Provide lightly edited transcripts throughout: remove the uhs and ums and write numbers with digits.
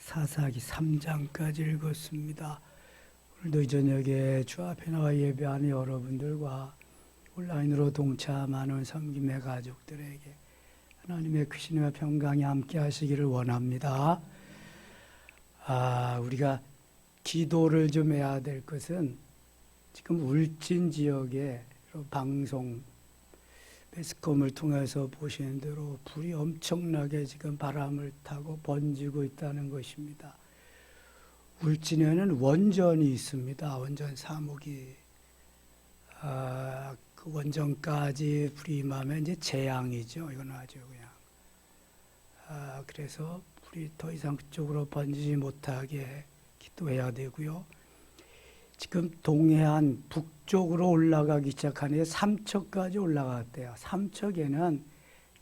사사기 3장까지 읽었습니다. 오늘도 이 저녁에 주 앞에 나와 예배하는 여러분들과 온라인으로 동참하는 섬김의 가족들에게 하나님의 크신과 평강이 함께 하시기를 원합니다. 우리가 기도를 좀 해야 될 것은 지금 울진 지역에 방송 매스컴을 통해서 보시는 대로 불이 엄청나게 지금 바람을 타고 번지고 있다는 것입니다. 울진에는 원전이 있습니다. 원전 사목이. 그 원전까지 불이 임하면 이제 재앙이죠. 이건 아주 그냥. 그래서 불이 더 이상 그쪽으로 번지지 못하게 기도해야 되고요. 지금 동해안 북쪽으로 올라가기 시작하니 삼척까지 올라갔대요. 삼척에는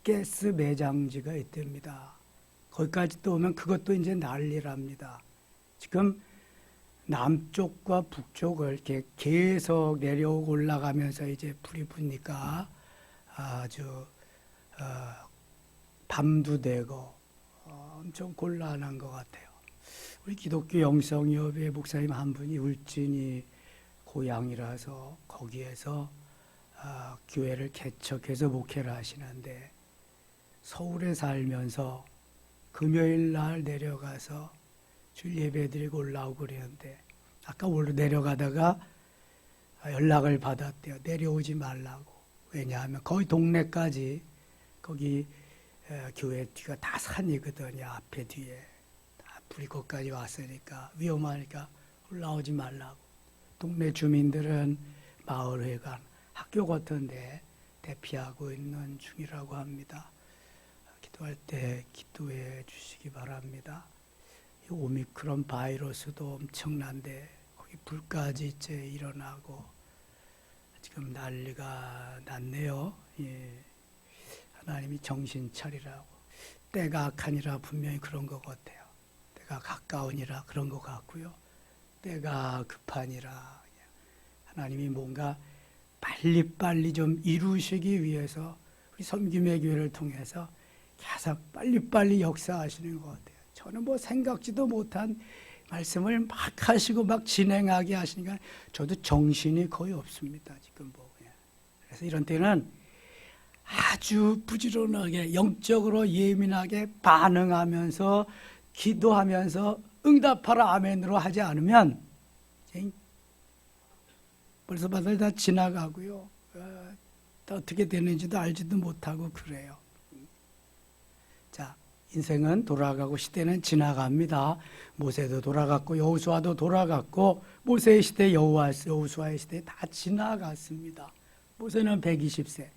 가스 매장지가 있답니다. 거기까지 또 오면 그것도 이제 난리랍니다. 지금 남쪽과 북쪽을 이렇게 계속 내려오고 올라가면서 이제 불이 붙으니까 아주 밤도 되고 엄청 곤란한 것 같아요. 우리 기독교 영성협의 목사님 한 분이 울진이 고향이라서 거기에서 교회를 개척해서 목회를 하시는데 서울에 살면서 금요일 날 내려가서 주일 예배 드리고 올라오고 그랬는데 아까 내려가다가 연락을 받았대요. 내려오지 말라고. 왜냐하면 거의 동네까지 거기 교회 뒤가 다 산이거든요. 앞에 뒤에. 불이 거기까지 왔으니까 위험하니까 올라오지 말라고. 동네 주민들은 마을회관, 학교 같은데 대피하고 있는 중이라고 합니다. 기도할 때 기도해 주시기 바랍니다. 이 오미크론 바이러스도 엄청난데 거기 불까지 이제 일어나고 지금 난리가 났네요. 예. 하나님이 정신 차리라고. 때가 악하니라 분명히 그런 것 같아요. 때가 가까우니라 그런 것 같고요. 때가 급하니라 하나님이 뭔가 빨리빨리 좀 이루시기 위해서 우리 섬김의 교회를 통해서 계속 빨리빨리 역사하시는 것 같아요. 저는 뭐 생각지도 못한 말씀을 막 하시고 막 진행하게 하시니까 저도 정신이 거의 없습니다. 지금 뭐 그냥. 그래서 이런 때는 아주 부지런하게 영적으로 예민하게 반응하면서 기도하면서 응답하라 아멘으로 하지 않으면 벌써 다 지나가고요. 어떻게 되는지도 알지도 못하고 그래요. 자, 인생은 돌아가고 시대는 지나갑니다. 모세도 돌아갔고 여호수아도 돌아갔고 모세의 시대, 여호수아의 시대 다 지나갔습니다. 모세는 120세,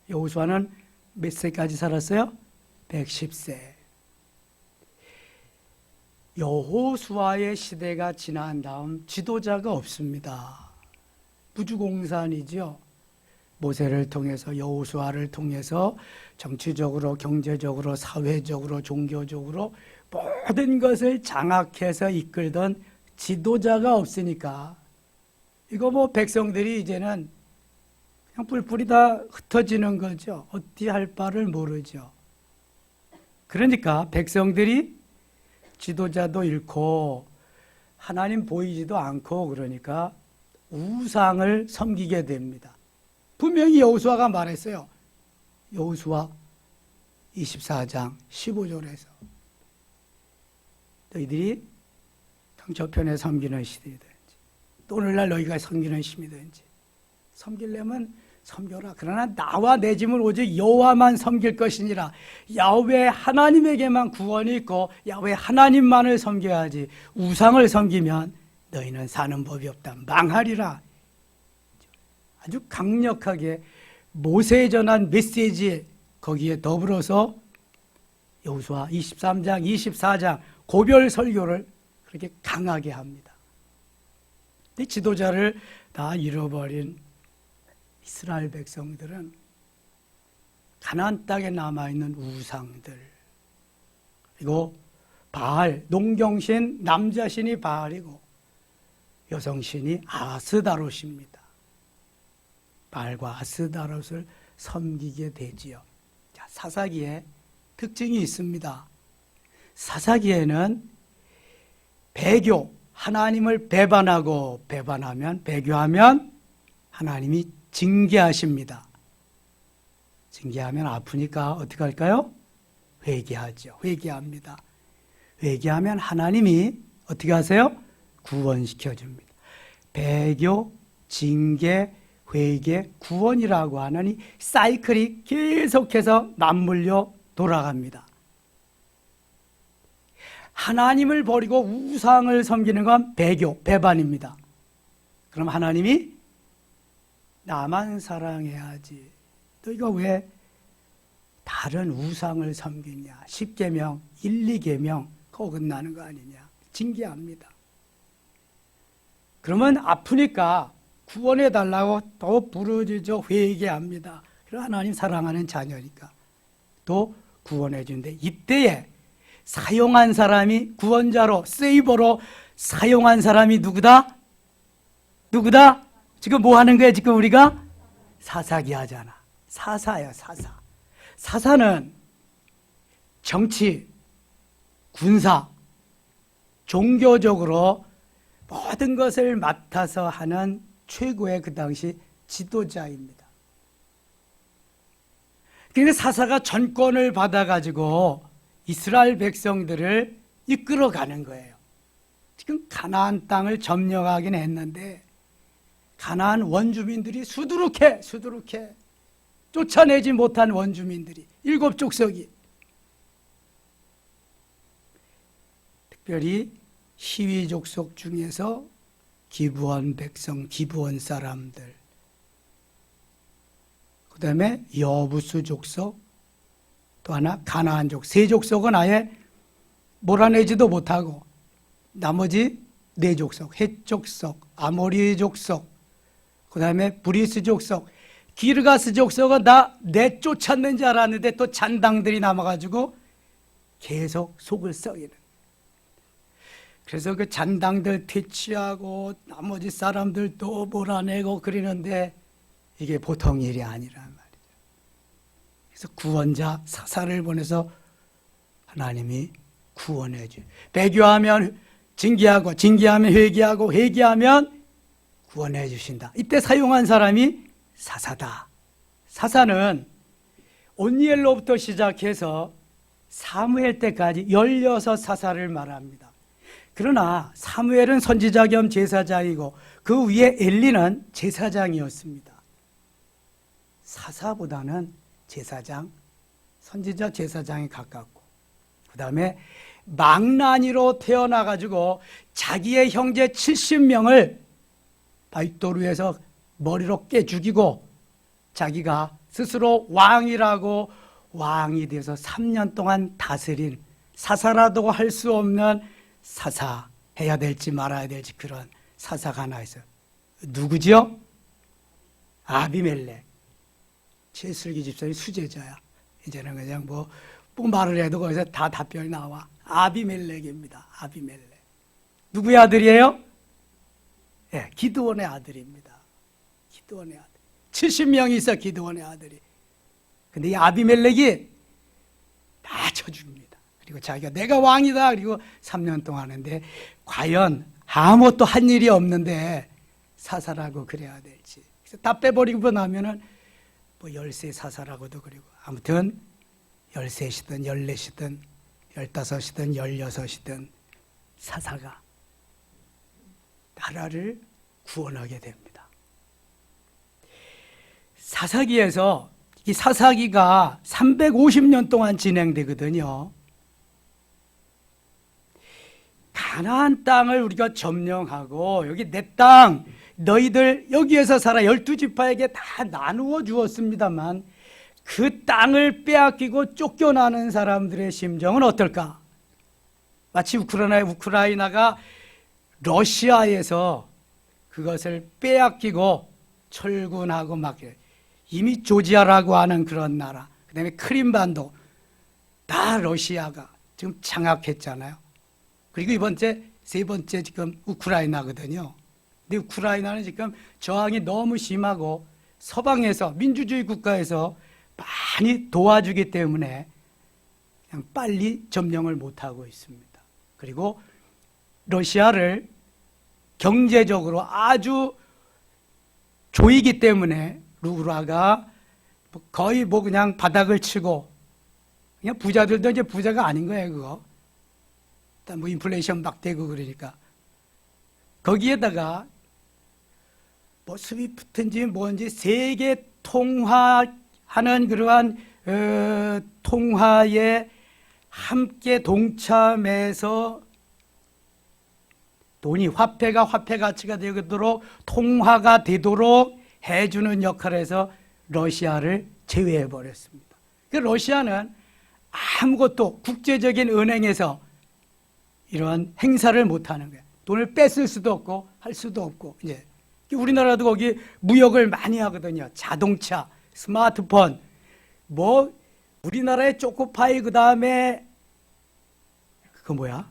여호수아는 몇 세까지 살았어요? 110세. 여호수아의 시대가 지난 다음 지도자가 없습니다. 무주공산이죠. 모세를 통해서 여호수아를 통해서 정치적으로, 경제적으로, 사회적으로, 종교적으로 모든 것을 장악해서 이끌던 지도자가 없으니까 이거 뭐 백성들이 이제는 그냥 뿔뿔이 다 흩어지는 거죠. 어찌 할 바를 모르죠. 그러니까 백성들이 지도자도 잃고 하나님 보이지도 않고 그러니까 우상을 섬기게 됩니다. 분명히 여호수아가 말했어요. 여호수아 24장 15절에서 너희들이 저편에 섬기는 시대든지 또 오늘날 너희가 섬기는 심이든지 섬기려면 섬겨라. 그러나 나와 내 짐을 오직 여호와만 섬길 것이니라. 야훼 하나님에게만 구원이 있고 야훼 하나님만을 섬겨야지 우상을 섬기면 너희는 사는 법이 없다. 망하리라. 아주 강력하게 모세에 전한 메시지 거기에 더불어서 여호수아 23장, 24장 고별 설교를 그렇게 강하게 합니다. 근데 지도자를 다 잃어버린 이스라엘 백성들은 가나안 땅에 남아있는 우상들 그리고 바알, 농경신, 남자신이 바알이고 여성신이 아스다롯입니다. 바알과 아스다롯을 섬기게 되지요. 자, 사사기에 특징이 있습니다. 사사기에는 배교, 하나님을 배반하고 배반하면, 배교하면 하나님이 징계하십니다. 징계하면 아프니까 어떻게 할까요? 회개하죠. 회개합니다. 회개하면 하나님이 어떻게 하세요? 구원시켜 줍니다. 배교, 징계, 회개, 구원이라고 하는 이 사이클이 계속해서 맞물려 돌아갑니다. 하나님을 버리고 우상을 섬기는 건 배교, 배반입니다. 그럼 하나님이 나만 사랑해야지. 너희가 왜 다른 우상을 섬기냐? 10계명, 1, 2계명 어긋나는 거 아니냐? 징계합니다. 그러면 아프니까 구원해달라고 또 부르짖어 회개합니다. 그럼 하나님 사랑하는 자녀니까 또 구원해 준대. 이때에 사용한 사람이 구원자로, 세이버로 사용한 사람이 누구다? 누구다? 지금 뭐 하는 거야? 지금 우리가 사사기 하잖아. 사사예요, 사사. 사사는 정치, 군사, 종교적으로 모든 것을 맡아서 하는 최고의 그 당시 지도자입니다. 그러니까 사사가 전권을 받아가지고 이스라엘 백성들을 이끌어가는 거예요. 지금 가나안 땅을 점령하긴 했는데 가나안 원주민들이 수두룩해 쫓아내지 못한 원주민들이 7족속이, 특별히 히위 족속 중에서 기브온 백성, 기브온 사람들, 그 다음에 여부수 족속, 또 하나 가나안족, 3족속은 아예 몰아내지도 못하고 나머지 4족속, 헷 족속, 아모리 족속, 그 다음에 브리스 족속, 기르가스 족속은 다 내쫓았는 줄 알았는데 또 잔당들이 남아가지고 계속 속을 썩이는. 그래서 그 잔당들 퇴치하고 나머지 사람들 또 몰아내고 그러는데 이게 보통 일이 아니란 말이죠. 그래서 구원자 사사를 보내서 하나님이 구원해 줘요. 배교하면 징계하고, 징계하면 회개하고, 회개하면 구원해 주신다. 이때 사용한 사람이 사사다. 사사는 온니엘로부터 시작해서 사무엘 때까지 16사사를 말합니다. 그러나 사무엘은 선지자 겸 제사장이고 그 위에 엘리는 제사장이었습니다. 사사보다는 제사장, 선지자 제사장에 가깝고, 그 다음에 망나니로 태어나가지고 자기의 형제 70명을 바윗도루에서 머리로 깨 죽이고 자기가 스스로 왕이라고 왕이 되어서 3년 동안 다스린, 사사라도 할 수 없는 사사, 해야 될지 말아야 될지 그런 사사가 하나 있어요. 누구죠? 아비멜렉. 칠슬기 집사의 수제자야. 이제는 그냥 뭐 말을 해도 거기서 다 답변이 나와. 아비멜렉입니다. 아비멜렉. 누구의 아들이에요? 예, 기드온의 아들입니다. 기드온의 아들. 70명이 있어, 기드온의 아들이. 근데 이 아비멜렉이 다 쳐줍니다. 그리고 자기가 내가 왕이다. 그리고 3년 동안 하는데 과연 아무것도 한 일이 없는데 사사라고 그래야 될지. 그래서 다 빼버리고 나면은 뭐 열세 사사라고도 그리고 아무튼 13이든 14이든 15이든 16이든 사사가 나라를 구원하게 됩니다. 사사기에서 이 사사기가 350년 동안 진행되거든요. 가나안 땅을 우리가 점령하고 여기 내 땅, 너희들 여기에서 살아 12지파에게 다 나누어 주었습니다만 그 땅을 빼앗기고 쫓겨나는 사람들의 심정은 어떨까? 마치 우크라이나가 러시아에서 그것을 빼앗기고 철군하고 막 이미 조지아라고 하는 그런 나라, 그 다음에 크림반도 다 러시아가 지금 장악했잖아요. 그리고 세 번째 지금 우크라이나거든요. 근데 우크라이나는 지금 저항이 너무 심하고 서방에서 민주주의 국가에서 많이 도와주기 때문에 그냥 빨리 점령을 못하고 있습니다. 그리고 러시아를 경제적으로 아주 조이기 때문에 루블화가 거의 뭐 그냥 바닥을 치고, 그냥 부자들도 이제 부자가 아닌 거예요, 그거. 일단 뭐 인플레이션 막 되고 그러니까. 거기에다가 뭐 스위프트인지 뭔지 세계 통화하는 그러한 통화에 함께 동참해서 돈이 화폐가 화폐 가치가 되도록 통화가 되도록 해주는 역할을 해서 러시아를 제외해 버렸습니다. 러시아는 아무것도 국제적인 은행에서 이러한 행사를 못하는 거예요. 돈을 뺏을 수도 없고 할 수도 없고. 이제 우리나라도 거기 무역을 많이 하거든요. 자동차, 스마트폰, 뭐 우리나라의 초코파이, 그 다음에 그거 뭐야?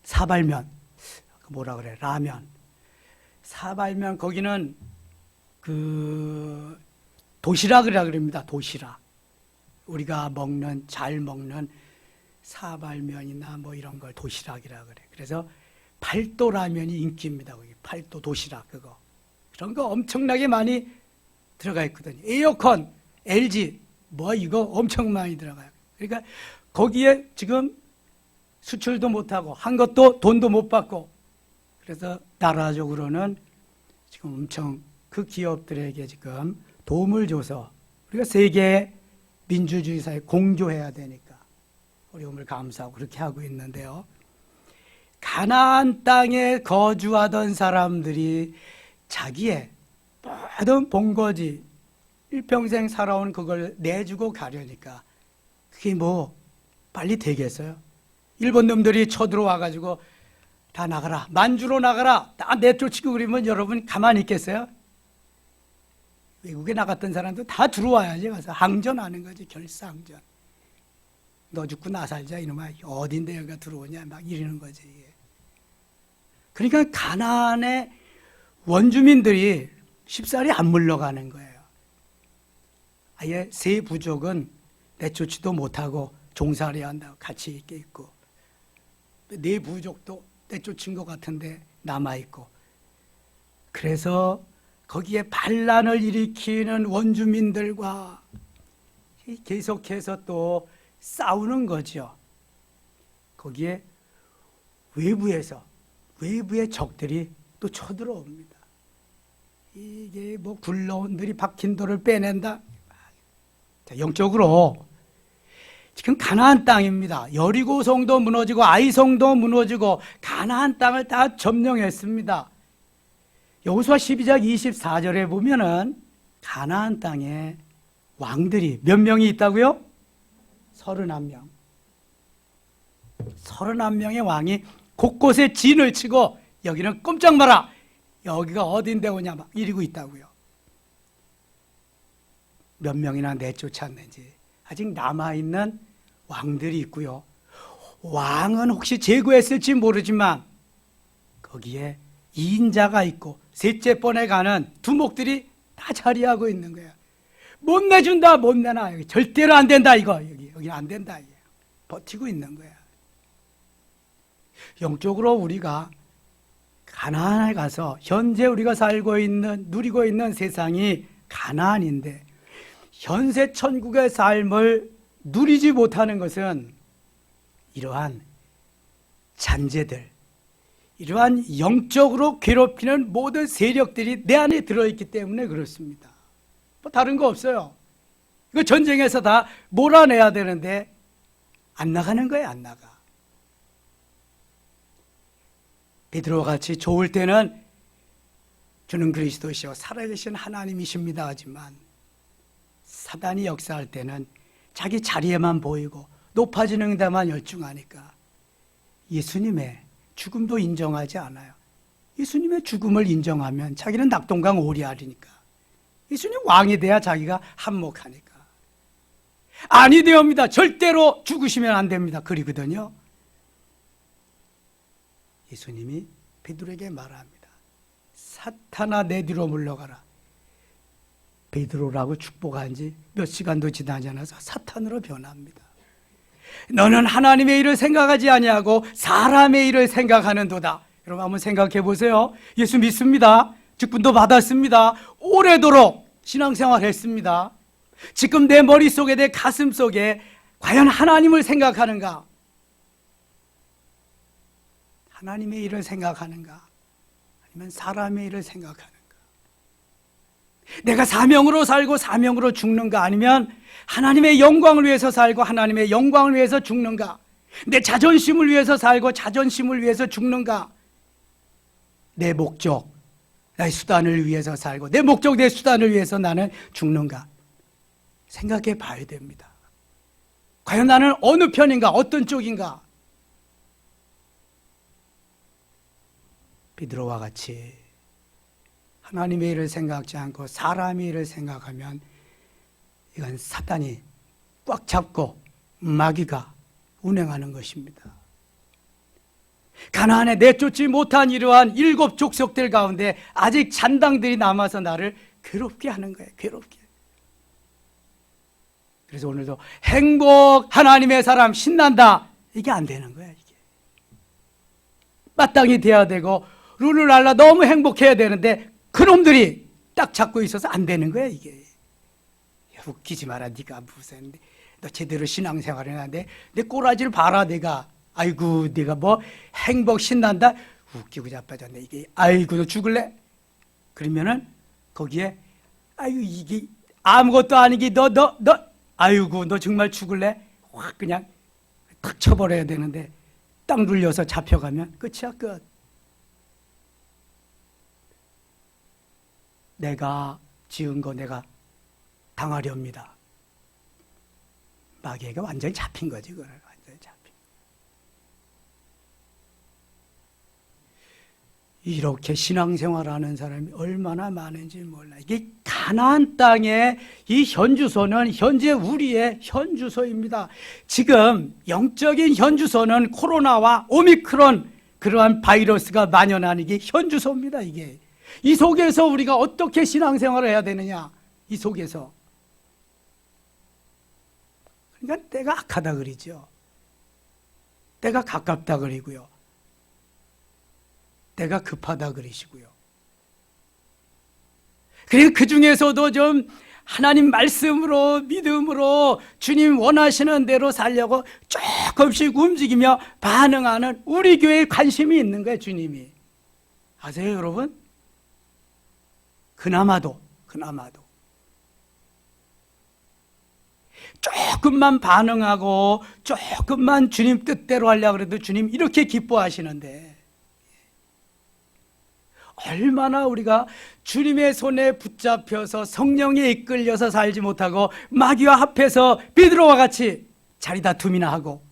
사발면, 그 뭐라 그래? 라면. 사발면 거기는 그 도시락이라 그럽니다. 도시락. 우리가 먹는, 잘 먹는 사발면이나 뭐 이런 걸 도시락이라 그래. 그래서 팔도 라면이 인기입니다. 거기 팔도 도시락 그거. 그런 거 엄청나게 많이 들어가 있거든요. 에어컨, LG 뭐 이거 엄청 많이 들어가요. 그러니까 거기에 지금 수출도 못하고 한 것도 돈도 못 받고, 그래서 나라적으로는 지금 엄청 그 기업들에게 지금 도움을 줘서 우리가 세계 민주주의 사회에 공조해야 되니까 어려움을 감수하고 그렇게 하고 있는데요. 가나안 땅에 거주하던 사람들이 자기의 모든 본거지 일평생 살아온 그걸 내주고 가려니까 그게 뭐 빨리 되겠어요? 일본 놈들이 쳐들어와 가지고 다 나가라, 만주로 나가라, 다 내쫓고 그러면 여러분 가만히 있겠어요? 외국에 나갔던 사람도 다 들어와야지. 가서 항전하는 거지. 결사항전. 너 죽고 나 살자 이놈아, 어딘데 여기가 들어오냐 막 이러는 거지. 그러니까 가나안의 원주민들이 쉽사리 안 물러가는 거예요. 아예 세 부족은 내쫓지도 못하고 종살이 한다고 같이 있게 있고, 네 부족도 내쫓은 것 같은데 남아있고, 그래서 거기에 반란을 일으키는 원주민들과 계속해서 또 싸우는 거죠. 거기에 외부의 적들이 또 쳐들어옵니다. 이게 뭐 굴러온들이 박힌 돌을 빼낸다. 자, 영적으로 지금 가나안 땅입니다. 여리고 성도 무너지고 아이 성도 무너지고 가나안 땅을 다 점령했습니다. 여호수아 12장 24절에 보면은 가나안 땅에 왕들이 몇 명이 있다고요? 31명. 31명의 왕이 곳곳에 진을 치고 여기는 꼼짝 마라, 여기가 어딘데 오냐 막 이러고 있다고요. 몇 명이나 내쫓았는지 아직 남아있는 왕들이 있고요. 왕은 혹시 제거했을지 모르지만 거기에 2인자가 있고 셋째 번에 가는 두목들이 다 자리하고 있는 거예요. 못 내준다, 못 내놔, 여기 절대로 안 된다, 이거 여기 안 된다, 버티고 있는 거야. 영적으로 우리가 가나안에 가서 현재 우리가 살고 있는, 누리고 있는 세상이 가나안인데 현세 천국의 삶을 누리지 못하는 것은 이러한 잔재들, 이러한 영적으로 괴롭히는 모든 세력들이 내 안에 들어있기 때문에 그렇습니다. 뭐 다른 거 없어요. 이거 전쟁에서 다 몰아내야 되는데 안 나가는 거예요, 안 나가. 베드로와 같이 좋을 때는 주는 그리스도시요 살아계신 하나님이십니다 하지만, 사단이 역사할 때는 자기 자리에만 보이고 높아지는 데만 열중하니까 예수님의 죽음도 인정하지 않아요. 예수님의 죽음을 인정하면 자기는 낙동강 오리알이니까, 예수님 왕이 돼야 자기가 한몫하니까. 아니 되옵니다. 절대로 죽으시면 안 됩니다. 그리거든요. 예수님이 베드로에게 말합니다. 사탄아 내 뒤로 물러가라. 베드로라고 축복한 지 몇 시간도 지나지 않아서 사탄으로 변합니다. 너는 하나님의 일을 생각하지 아니하고 사람의 일을 생각하는도다. 여러분 한번 생각해 보세요. 예수 믿습니다. 직분도 받았습니다. 오래도록 신앙생활 했습니다. 지금 내 머릿속에, 내 가슴 속에 과연 하나님을 생각하는가? 하나님의 일을 생각하는가? 아니면 사람의 일을 생각하는가? 내가 사명으로 살고 사명으로 죽는가? 아니면 하나님의 영광을 위해서 살고 하나님의 영광을 위해서 죽는가? 내 자존심을 위해서 살고 자존심을 위해서 죽는가? 내 목적, 나의 수단을 위해서 살고 내 목적, 내 수단을 위해서 나는 죽는가? 생각해 봐야 됩니다. 과연 나는 어느 편인가? 어떤 쪽인가? 베드로와 같이 하나님의 일을 생각지 않고 사람의 일을 생각하면 이건 사단이 꽉 잡고 마귀가 운행하는 것입니다. 가나안에 내쫓지 못한 이러한 7 족속들 가운데 아직 잔당들이 남아서 나를 괴롭게 하는 거예요. 괴롭게. 그래서 오늘도 행복, 하나님의 사람, 신난다. 이게 안 되는 거야, 이게. 마땅히 돼야 되고, 룰루랄라 너무 행복해야 되는데, 그놈들이 딱 잡고 있어서 안 되는 거야, 이게. 야, 웃기지 마라, 네가 무슨. 너 제대로 신앙생활 해놨는데, 내 꼬라지를 봐라, 내가. 아이고, 네가 뭐 행복, 신난다? 웃기고 자빠졌네, 이게. 아이고, 너 죽을래? 그러면은, 거기에, 아이고, 이게 아무것도 아니기, 아이고, 너 정말 죽을래? 확 그냥 탁 쳐버려야 되는데 딱 눌려서 잡혀가면 끝이야, 끝. 내가 지은 거 내가 당하렵니다. 마귀에게 완전히 잡힌 거지, 그걸. 완전히 잡힌. 이렇게 신앙생활하는 사람이 얼마나 많은지 몰라. 이게 가나안 땅의 이 현주소는 현재 우리의 현주소입니다. 지금 영적인 현주소는 코로나와 오미크론 그러한 바이러스가 만연하는 게 현주소입니다. 이게 이 속에서 우리가 어떻게 신앙생활을 해야 되느냐? 이 속에서 그러니까 때가 악하다 그러죠. 때가 가깝다 그리고요. 때가 급하다 그러시고요. 그리고 그 중에서도 좀 하나님 말씀으로 믿음으로 주님 원하시는 대로 살려고 조금씩 움직이며 반응하는 우리 교회에 관심이 있는 거예요, 주님이. 아세요, 여러분? 그나마도 조금만 반응하고 조금만 주님 뜻대로 하려고 해도 주님 이렇게 기뻐하시는데 얼마나 우리가 주님의 손에 붙잡혀서 성령에 이끌려서 살지 못하고 마귀와 합해서 베드로와 같이 자리 다툼이나 하고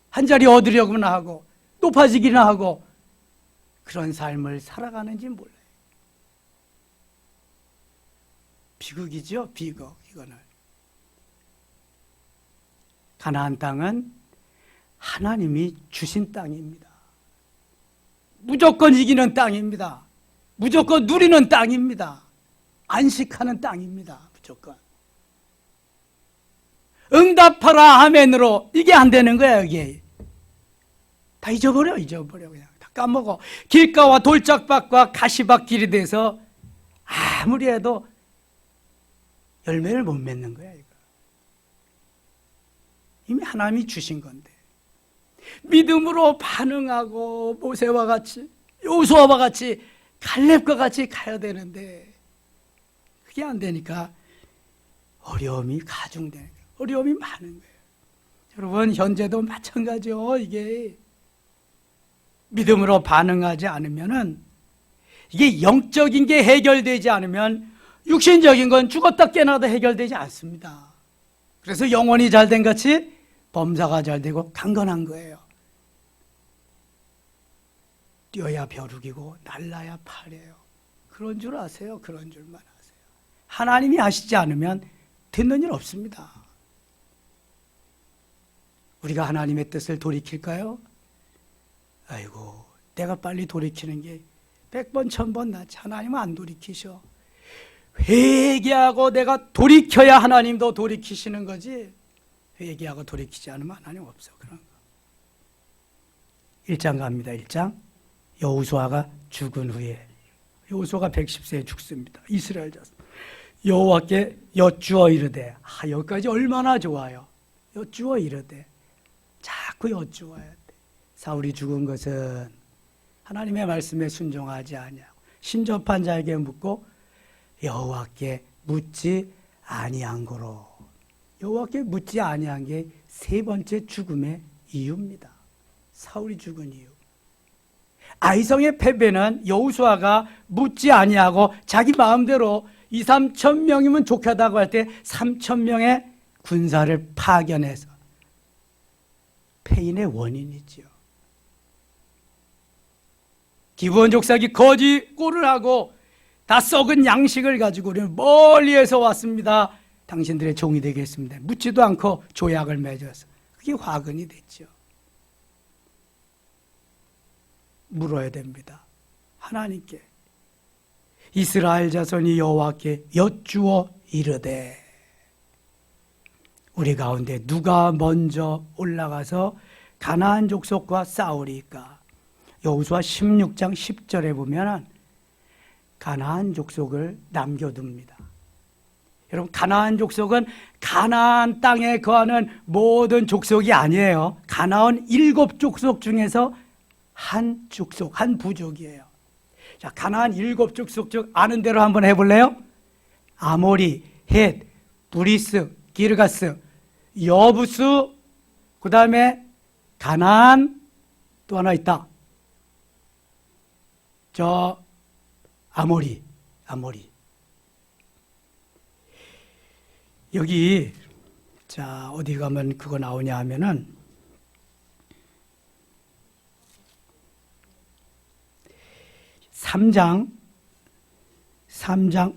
한 자리 얻으려고나 하고 높아지기나 하고 그런 삶을 살아가는지 몰라요. 비극이죠, 비극. 이거는 가나안 땅은 하나님이 주신 땅입니다. 무조건 이기는 땅입니다. 무조건 누리는 땅입니다. 안식하는 땅입니다. 무조건. 응답하라 아멘으로 이게 안 되는 거야. 이게 다 잊어버려 그냥 다 까먹어. 길가와 돌짝밭과 가시밭 길이 돼서 아무리 해도 열매를 못 맺는 거야. 이거 이미 하나님이 주신 건데 믿음으로 반응하고 모세와 같이 여호수아와 같이 갈렙과 같이 가야 되는데 그게 안 되니까 어려움이 가중되는 거예요. 어려움이 많은 거예요. 여러분 현재도 마찬가지요. 이게 믿음으로 반응하지 않으면은 이게 영적인 게 해결되지 않으면 육신적인 건 죽었다 깨나도 해결되지 않습니다. 그래서 영혼이 잘된 같이 범사가 잘되고 강건한 거예요. 뛰어야 벼룩이고 날라야 팔이에요. 그런 줄 아세요? 그런 줄만 아세요. 하나님이 하시지 않으면 되는 일 없습니다. 우리가 하나님의 뜻을 돌이킬까요? 아이고, 내가 빨리 돌이키는 게 100번, 1000번 낫지. 하나님은 안 돌이키셔. 회개하고 내가 돌이켜야 하나님도 돌이키시는 거지. 회개하고 돌이키지 않으면 하나님 없어. 그런 거. 1장 갑니다. 1장. 여호수아가 죽은 후에 여호수아가 110세에 죽습니다. 이스라엘 자손 여호와께 여쭈어 이르되 여기까지 얼마나 좋아요. 여쭈어 이르되 자꾸 여쭈어야 돼. 사울이 죽은 것은 하나님의 말씀에 순종하지 아니하고 신접한 자에게 묻고 여호와께 묻지 아니한 거로. 여호와께 묻지 아니한 게 세 번째 죽음의 이유입니다. 사울이 죽은 이유. 아이성의 패배는 여호수아가 묻지 아니하고 자기 마음대로 2, 3천 명이면 좋겠다고 할 때 3천 명의 군사를 파견해서 패인의 원인이지요. 기브온 족속이 거지 꼴을 하고 다 썩은 양식을 가지고 우리는 멀리에서 왔습니다. 당신들의 종이 되겠습니다. 묻지도 않고 조약을 맺어서 그게 화근이 됐죠. 물어야 됩니다. 하나님께 이스라엘 자손이 여호와께 여쭈어 이르되 우리 가운데 누가 먼저 올라가서 가나안 족속과 싸우리까? 여호수아 16장 10절에 보면 가나안 족속을 남겨둡니다. 여러분, 가나안 족속은 가나안 땅에 거하는 모든 족속이 아니에요. 가나안 7족속 중에서 한 족속, 한 부족이에요. 자, 가나안 7족속 중 아는 대로 한번 해볼래요? 아모리, 헷, 브리스, 기르가스, 여부수, 그 다음에 가나안, 또 하나 있다. 아모리. 여기, 자, 어디 가면 그거 나오냐 하면은, 3장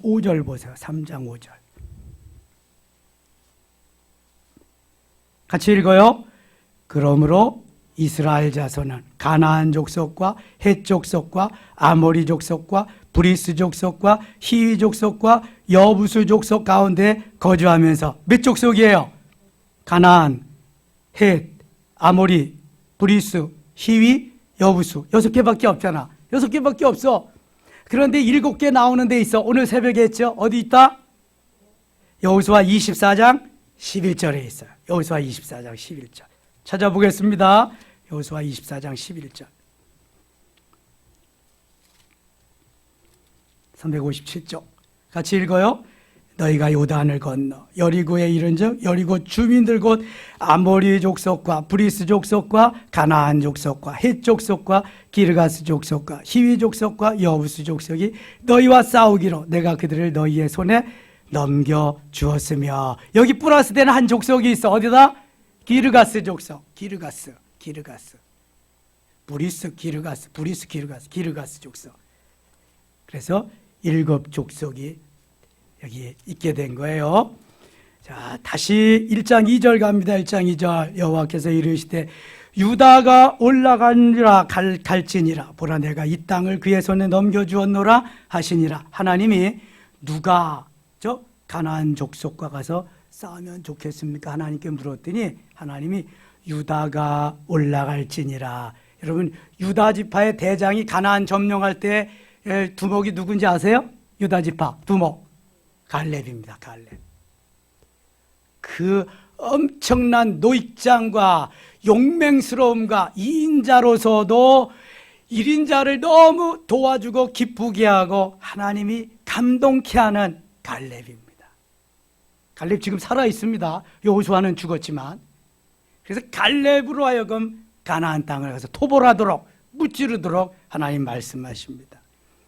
5절 보세요. 3장 5절. 같이 읽어요. 그러므로 이스라엘 자손은 가나안 족속과 헷 족속과 아모리 족속과 브리스 족속과 히위 족속과 여부수 족속 가운데 거주하면서 몇 족속이에요? 가나안, 헷, 아모리, 브리스, 히위, 여부수. 6개밖에 없잖아. 6개밖에 없어. 그런데 7개 나오는 데 있어. 오늘 새벽에 했죠. 어디 있다? 여호수아 24장 11절에 있어요. 여호수아 24장 11절. 찾아보겠습니다. 여호수아 24장 11절. 357쪽. 같이 읽어요. 너희가 요단을 건너 여리고에 이른즉 여리고 주민들 곧 아모리 족속과 브리스 족속과 가나안 족속과 헷 족속과 기르가스 족속과 히위 족속과 여부수 족속이 너희와 싸우기로 내가 그들을 너희의 손에 넘겨 주었으며. 여기 플러스 되는 한 족속이 있어. 어디다? 기르가스 족속. 기르가스 브리스 기르가스 브리스 기르가스 족속. 그래서 7족속이 여기 있게 된 거예요. 자, 다시 1장 2절 갑니다. 1장 2절. 여호와께서 이르시되 유다가 올라가니라 갈지니라 보라 내가 이 땅을 그의 손에 넘겨주었노라 하시니라. 하나님이 누가 가나안 족속과 가서 싸우면 좋겠습니까? 하나님께 물었더니 하나님이 유다가 올라갈지니라. 여러분, 유다 지파의 대장이 가나안 점령할 때 두목이 누군지 아세요? 유다 지파 두목 갈렙입니다. 갈렙. 그 엄청난 노익장과 용맹스러움과 2인자로서도 1인자를 너무 도와주고 기쁘게 하고 하나님이 감동케 하는 갈렙입니다. 갈렙 지금 살아 있습니다. 여호수아는 죽었지만. 그래서 갈렙으로 하여금 가나안 땅을 가서 토벌하도록 무찌르도록 하나님 말씀하십니다.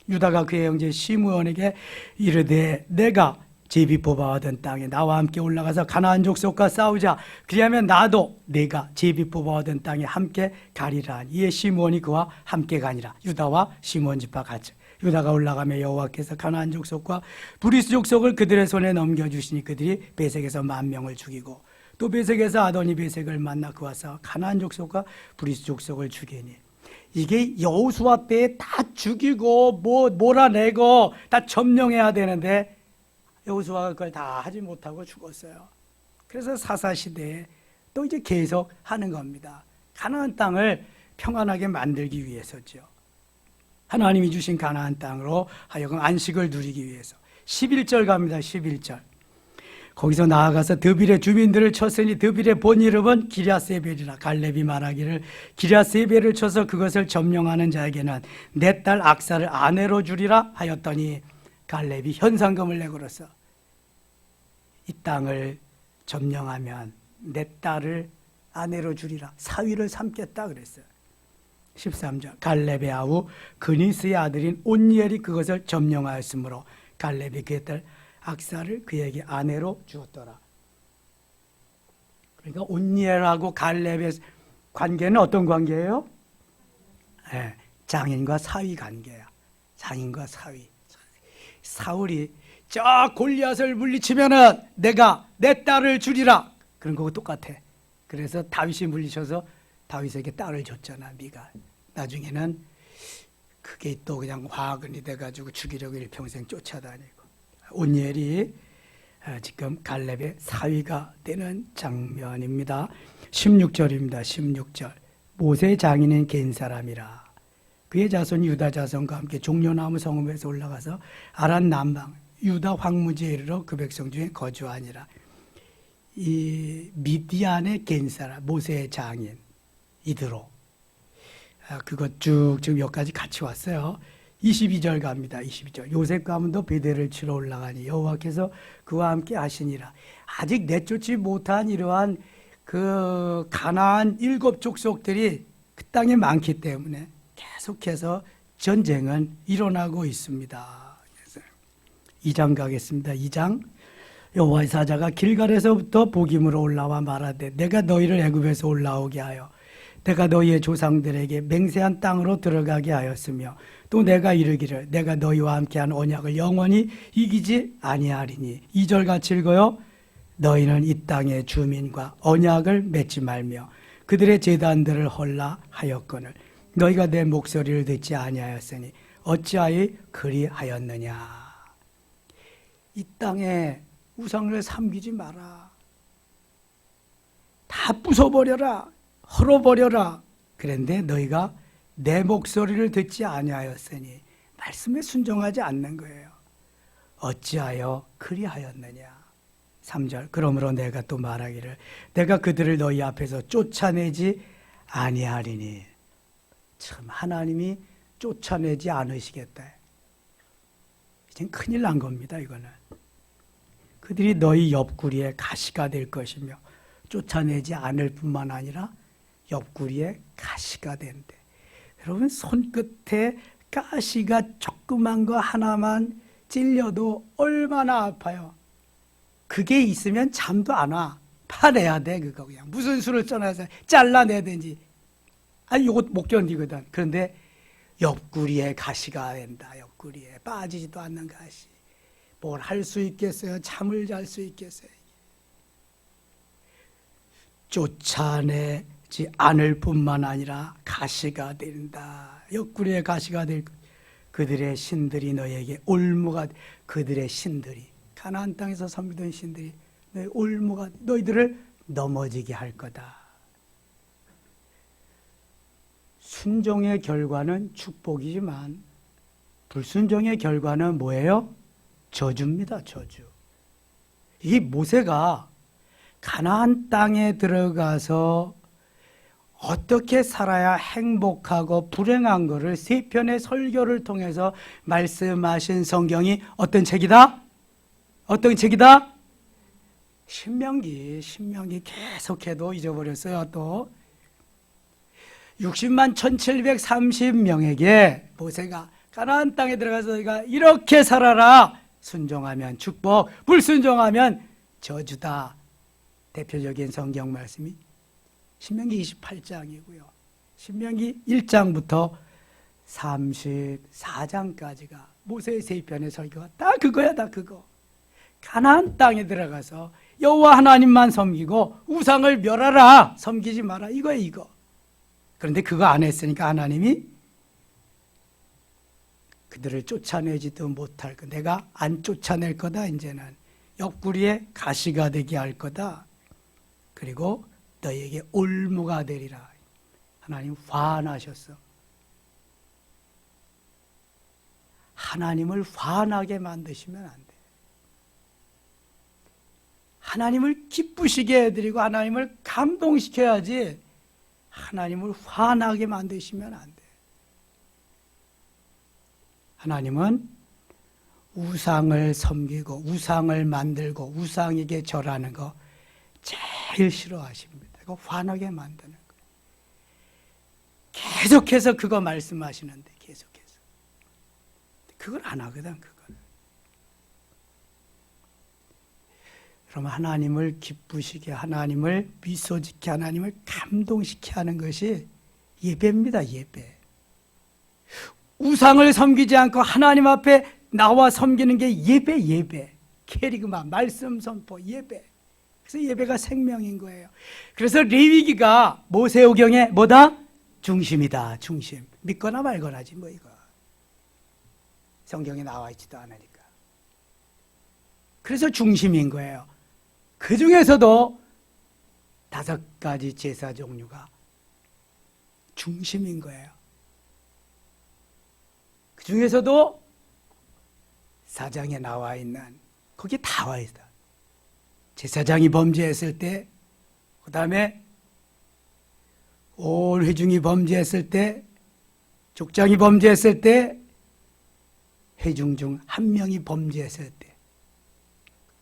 유다가 그의 형제 시므온에게 이르되 내가 제비 뽑아오던 땅에 나와 함께 올라가서 가나안 족속과 싸우자. 그리하면 나도 내가 제비 뽑아오던 땅에 함께 가리라. 이에 시므온이 그와 함께 가니라. 유다와 시므온 집파 같이. 유다가 올라가며 여호와께서 가나안 족속과 브리스 족속을 그들의 손에 넘겨주시니 그들이 베색에서 10,000명을 죽이고 또 베색에서 아도니 베색을 만나 그와 싸워 가나안 족속과 브리스 족속을 죽이니. 이게 여호수아 때에 다 죽이고 몰아내고 다 점령해야 되는데 여호수아가 그걸 다 하지 못하고 죽었어요. 그래서 사사시대에 또 이제 계속 하는 겁니다. 가나안 땅을 평안하게 만들기 위해서죠. 하나님이 주신 가나안 땅으로 하여금 안식을 누리기 위해서. 11절 갑니다. 11절. 거기서 나아가서 드빌의 주민들을 쳤으니 드빌의 본 이름은 기랴세벨이라. 갈렙이 말하기를 기랴세벨을 쳐서 그것을 점령하는 자에게는 내 딸 악사를 아내로 주리라 하였더니 갈렙이 현상금을 내걸어서 이 땅을 점령하면 내 딸을 아내로 주리라. 사위를 삼겠다 그랬어요. 13절. 갈렙의 아우 그니스의 아들인 온니엘이 그것을 점령하였으므로 갈렙이 그의 딸 악사를 그에게 아내로 주었더라. 그러니까 온니엘하고 갈렙의 관계는 어떤 관계예요? 네, 장인과 사위 관계야. 장인과 사위. 사울이 저 골리앗을 물리치면은 내가 내 딸을 주리라. 그런 거하고 똑같아. 그래서 다윗이 물리쳐서 다윗에게 딸을 줬잖아, 미갈. 나중에는 그게 또 그냥 화근이 돼가지고 죽이려고 일평생 쫓아다니고. 온니엘이 지금 갈렙의 사위가 되는 장면입니다. 16절입니다. 16절. 모세 장인은 갠 사람이라. 그의 자손이 유다 자손과 함께 종려나무 성읍에서 올라가서 아란 남방 유다 황무지에 이르러 그 백성 중에 거주하니라. 이 미디안의 갠 사람, 모세의 장인 이드로. 그것 쭉 지금 여기까지 같이 왔어요. 22절 갑니다. 22절. 요셉 가문도 베델을 치러 올라가니 여호와께서 그와 함께 하시니라. 아직 내쫓지 못한 이러한 그 가나안 7 족속들이 그 땅에 많기 때문에 계속해서 전쟁은 일어나고 있습니다. 2장 가겠습니다. 2장. 여호와의 사자가 길갈에서부터 복임으로 올라와 말하되 내가 너희를 애굽에서 올라오게 하여 내가 너희의 조상들에게 맹세한 땅으로 들어가게 하였으며 또 내가 이르기를 내가 너희와 함께한 언약을 영원히 이기지 아니하리니. 2절 같이 읽어요. 너희는 이 땅의 주민과 언약을 맺지 말며 그들의 제단들을 헐라 하였거늘 너희가 내 목소리를 듣지 아니하였으니 어찌하여 그리하였느냐. 이 땅에 우상을 섬기지 마라. 다 부숴버려라. 헐어버려라. 그런데 너희가 내 목소리를 듣지 아니하였으니 말씀에 순종하지 않는 거예요. 어찌하여 그리하였느냐. 3절. 그러므로 내가 또 말하기를 내가 그들을 너희 앞에서 쫓아내지 아니하리니. 참 하나님이 쫓아내지 않으시겠다. 이젠 큰일 난 겁니다. 이거는. 그들이 너희 옆구리에 가시가 될 것이며 쫓아내지 않을 뿐만 아니라 옆구리에 가시가 된대. 여러분 손끝에 가시가 조그만 거 하나만 찔려도 얼마나 아파요. 그게 있으면 잠도 안 와. 파내야 돼 그거 그냥. 무슨 수를 써놔서 잘라내든지. 아니 이거 못 견디거든. 그런데 옆구리에 가시가 된다. 옆구리에 빠지지도 않는 가시. 뭘 할 수 있겠어요? 잠을 잘 수 있겠어요? 쫓아내지 않을 뿐만 아니라 가시가 된다. 옆구리에 가시가 될 그들의 신들이 너에게 올무가. 그들의 신들이 가나안 땅에서 섬기던 신들이 너희 올무가 너희들을 넘어지게 할 거다. 순종의 결과는 축복이지만 불순종의 결과는 뭐예요? 저주입니다. 저주. 이 모세가 가나안 땅에 들어가서 어떻게 살아야 행복하고 불행한 것을 3편의 설교를 통해서 말씀하신 성경이 어떤 책이다? 어떤 책이다? 신명기 계속해도 잊어버렸어요. 또 60만 1730명에게 모세가 가나안 땅에 들어가서 너희가 이렇게 살아라. 순종하면 축복, 불순종하면 저주다. 대표적인 성경 말씀이 신명기 28장이고요. 신명기 1장부터 34장까지가 모세의 3편의 설교가 다 그거야. 다 그거. 가나안 땅에 들어가서 여호와 하나님만 섬기고 우상을 멸하라. 섬기지 마라. 이거야 이거. 그런데 그거 안 했으니까 하나님이 그들을 쫓아내지도 못할 거. 내가 안 쫓아낼 거다. 이제는 옆구리에 가시가 되게 할 거다. 그리고 너희에게 올무가 되리라. 하나님 화나셨어. 하나님을 화나게 만드시면 안 돼. 하나님을 기쁘시게 해드리고 하나님을 감동시켜야지 하나님을 화나게 만드시면 안 돼. 하나님은 우상을 섬기고 우상을 만들고 우상에게 절하는 거 제일 싫어하십니다. 이거 화나게 만드는 거예요. 계속해서 그거 말씀하시는데 계속해서 그걸 안 하거든. 그걸. 그러면 하나님을 기쁘시게 하나님을 미소짓게 하나님을 감동시게 하는 것이 예배입니다. 예배. 우상을 섬기지 않고 하나님 앞에 나와 섬기는 게 예배. 캐리그마, 말씀 선포, 예배. 그래서 예배가 생명인 거예요. 그래서 레위기가 모세오경에 뭐다? 중심이다. 중심. 믿거나 말거나지 뭐 이거. 성경에 나와 있지도 않으니까. 그래서 중심인 거예요. 그 중에서도 5가지 제사 종류가 중심인 거예요. 그 중에서도 4장에 나와 있는 거기에 다 와 있다. 제사장이 범죄했을 때, 그 다음에 온 회중이 범죄했을 때, 족장이 범죄했을 때, 회중 중 한 명이 범죄했을 때,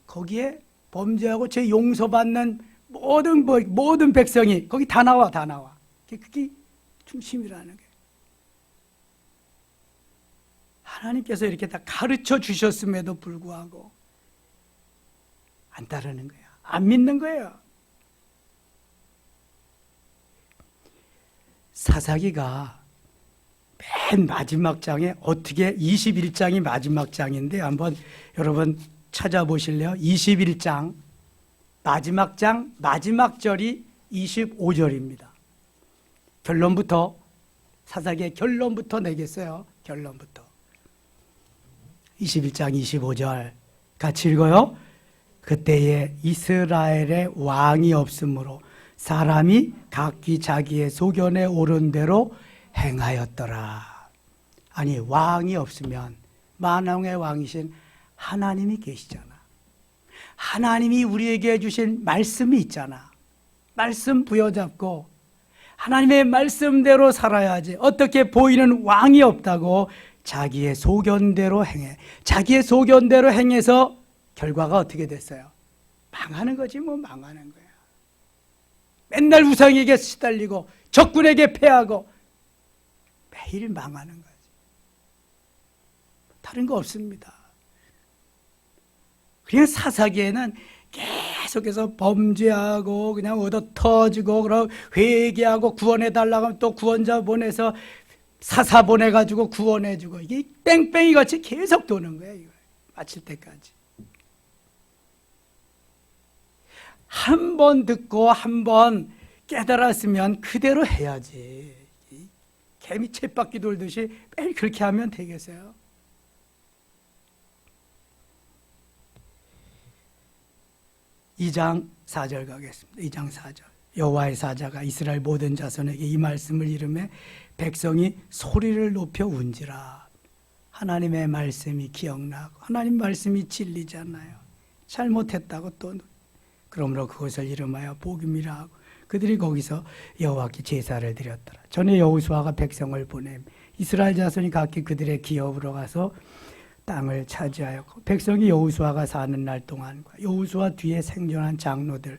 거기에 범죄하고 죄 용서받는 모든 백성이 거기 다 나와. 그게 중심이라는 거예요. 하나님께서 이렇게 다 가르쳐 주셨음에도 불구하고 안 따르는 거야. 안 믿는 거예요. 사사기가 맨 마지막 장에 어떻게 21장이 마지막 장인데 한번 여러분 찾아보실래요? 21장 마지막 장 마지막 절이 25절입니다. 결론부터 사사기의 결론부터 내겠어요. 결론부터 21장 25절 같이 읽어요. 그때에 이스라엘의 왕이 없으므로 사람이 각기 자기의 소견에 오른 대로 행하였더라. 아니 왕이 없으면 만왕의 왕이신 하나님이 계시잖아. 하나님이 우리에게 주신 말씀이 있잖아. 말씀 부여잡고 하나님의 말씀대로 살아야지. 어떻게 보이는 왕이 없다고 자기의 소견대로 행해. 자기의 소견대로 행해서 결과가 어떻게 됐어요? 망하는 거지 뭐. 망하는 거야. 맨날 우상에게 시달리고 적군에게 패하고 매일 망하는 거지. 다른 거 없습니다. 그냥 사사기에는 계속해서 범죄하고 그냥 얻어 터지고 그럼 회개하고 구원해달라고 하면 또 구원자 보내서 사사 보내가지고 구원해주고 이게 뺑뺑이 같이 계속 도는 거예요. 이거 마칠 때까지. 한 번 듣고 한 번 깨달았으면 그대로 해야지. 개미 쳇바퀴 돌듯이 매일 그렇게 하면 되겠어요? 2장 4절 가겠습니다. 2장 4절. 여호와의 사자가 이스라엘 모든 자손에게 이 말씀을 이르매 백성이 소리를 높여 운지라. 하나님의 말씀이 기억나고 하나님 말씀이 진리잖아요. 잘못했다고 또 그러므로 그것을 이름하여 복음이라 하고 그들이 거기서 여호와께 제사를 드렸더라. 전에 여호수아가 백성을 보내 이스라엘 자손이 각기 그들의 기업으로 가서 땅을 차지하였고 백성이 여호수아가 사는 날 동안과 여호수아 뒤에 생존한 장로들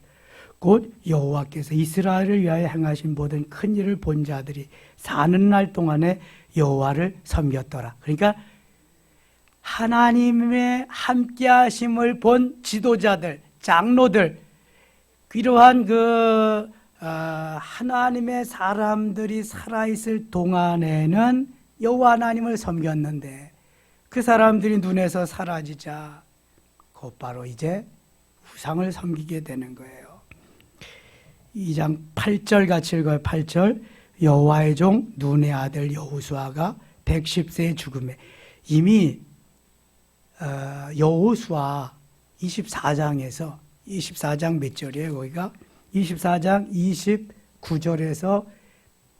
곧 여호와께서 이스라엘을 위하여 행하신 모든 큰 일을 본 자들이 사는 날 동안에 여호와를 섬겼더라. 그러니까 하나님의 함께하심을 본 지도자들, 장로들, 이러한 하나님의 사람들이 살아있을 동안에는 여호와 하나님을 섬겼는데 그 사람들이 눈에서 사라지자 곧바로 이제 우상을 섬기게 되는 거예요. 2장 8절 같이 읽어요. 8절. 여호와의 종 눈의 아들 여호수아가 110세에 죽음에 이미 여호수아 24장에서 24장 몇 절이에요? 거기가 24장 29절에서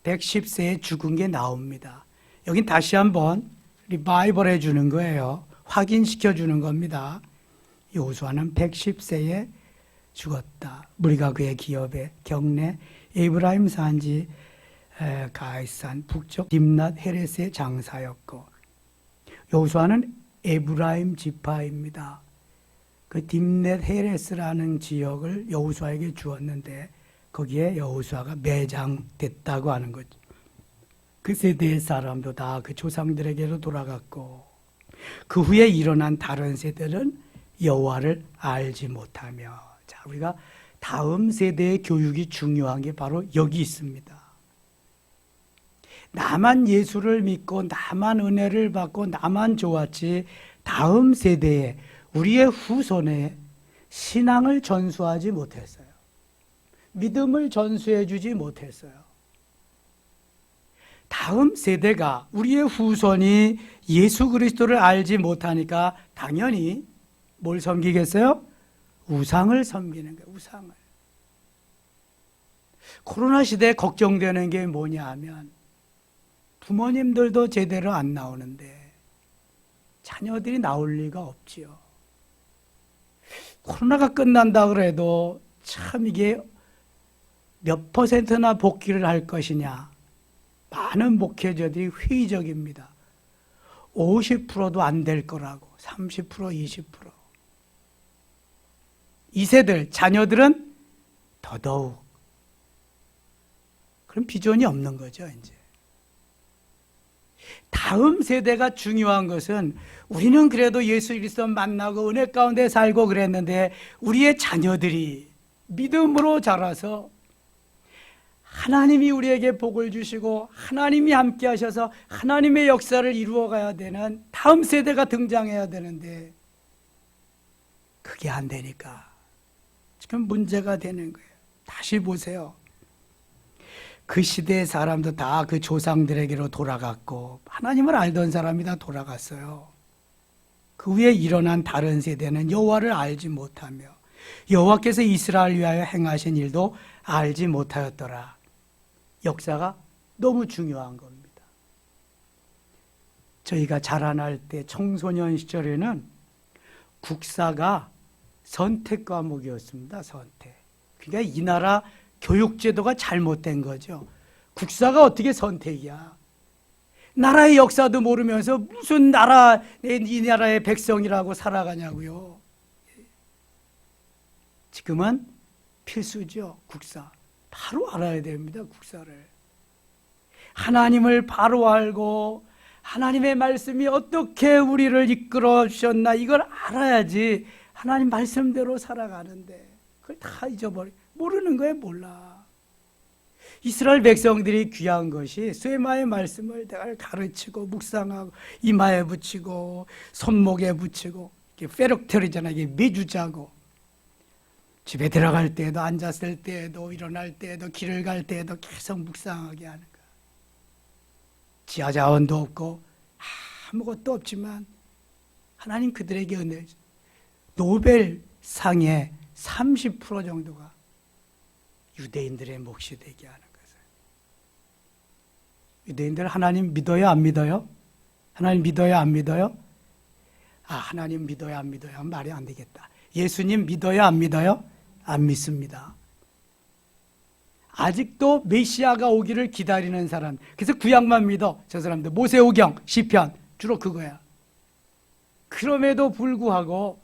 110세에 죽은 게 나옵니다. 여긴 다시 한번 리바이벌 해주는 거예요. 확인시켜주는 겁니다. 여호수아는 110세에 죽었다. 무리가 그의 기업에 경내 에브라임 산지 가이산 북쪽 딥낫 헤레스의 장사였고, 여호수아는 에브라임 지파입니다. 그 딥낫 헤레스라는 지역을 여호수아에게 주었는데 거기에 여호수아가 매장됐다고 하는 거죠. 그 세대의 사람도 다 그 조상들에게로 돌아갔고, 그 후에 일어난 다른 세대는 여호와를 알지 못하며. 자, 우리가 다음 세대의 교육이 중요한 게 바로 여기 있습니다. 나만 예수를 믿고 나만 은혜를 받고 나만 좋았지, 다음 세대에 우리의 후손에 신앙을 전수하지 못했어요. 믿음을 전수해 주지 못했어요. 다음 세대가, 우리의 후손이 예수 그리스도를 알지 못하니까 당연히 뭘 섬기겠어요? 우상을 섬기는 거예요. 우상을. 코로나 시대에 걱정되는 게 뭐냐 하면 부모님들도 제대로 안 나오는데 자녀들이 나올 리가 없지요. 코로나가 끝난다 그래도 참 이게 몇 퍼센트나 복귀를 할 것이냐. 많은 목회자들이 회의적입니다. 50%도 안 될 거라고. 30%, 20%. 2세들, 자녀들은 더더욱. 그럼 비전이 없는 거죠, 이제. 다음 세대가 중요한 것은, 우리는 그래도 예수 그리스도 만나고 은혜 가운데 살고 그랬는데 우리의 자녀들이 믿음으로 자라서 하나님이 우리에게 복을 주시고 하나님이 함께 하셔서 하나님의 역사를 이루어가야 되는 다음 세대가 등장해야 되는데 그게 안 되니까 지금 문제가 되는 거예요. 다시 보세요. 그 시대의 사람도 다 그 조상들에게로 돌아갔고 하나님을 알던 사람이 다 돌아갔어요. 그 후에 일어난 다른 세대는 여호와를 알지 못하며 여호와께서 이스라엘을 위하여 행하신 일도 알지 못하였더라. 역사가 너무 중요한 겁니다. 저희가 자라날 때 청소년 시절에는 국사가 선택 과목이었습니다. 선택. 그러니까 이 나라 교육제도가 잘못된 거죠. 국사가 어떻게 선택이야? 나라의 역사도 모르면서 무슨 이 나라의 백성이라고 살아가냐고요. 지금은 필수죠. 국사. 바로 알아야 됩니다. 국사를. 하나님을 바로 알고 하나님의 말씀이 어떻게 우리를 이끌어 주셨나 이걸 알아야지 하나님 말씀대로 살아가는데 그걸 다 잊어버려. 모르는 거예요. 몰라. 이스라엘 백성들이 귀한 것이 쇠마의 말씀을 내가 가르치고 묵상하고 이마에 붙이고 손목에 붙이고 페럭테리잖아. 이게 매주자고 집에 들어갈 때에도 앉았을 때에도 일어날 때에도 길을 갈 때에도 계속 묵상하게 하는 거야. 지하 자원도 없고 아무것도 없지만 하나님 그들에게 은혜. 노벨상의 30% 정도가 유대인들의 몫이 되게 하는 것을. 유대인들 하나님 믿어요? 안 믿어요? 하나님 믿어요? 안 믿어요? 하나님 믿어요? 안 믿어요? 말이 안 되겠다. 예수님 믿어요? 안 믿어요? 안 믿습니다. 아직도 메시아가 오기를 기다리는 사람. 그래서 구약만 믿어. 저 사람들 모세오경, 시편 주로 그거야. 그럼에도 불구하고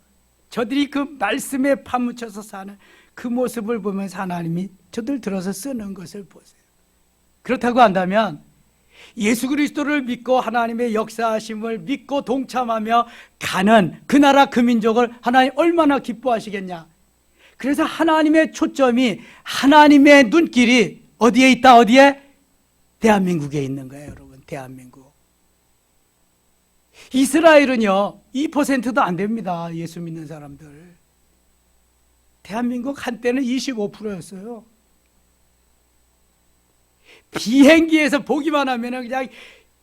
저들이 그 말씀에 파묻혀서 사는 그 모습을 보면서 하나님이 저들 들어서 쓰는 것을 보세요. 그렇다고 한다면 예수 그리스도를 믿고 하나님의 역사하심을 믿고 동참하며 가는 그 나라 그 민족을 하나님 얼마나 기뻐하시겠냐. 그래서 하나님의 초점이 하나님의 눈길이 어디에 있다? 어디에? 대한민국에 있는 거예요. 여러분. 대한민국. 이스라엘은요 2%도 안 됩니다. 예수 믿는 사람들. 대한민국 한때는 25%였어요. 비행기에서 보기만 하면 그냥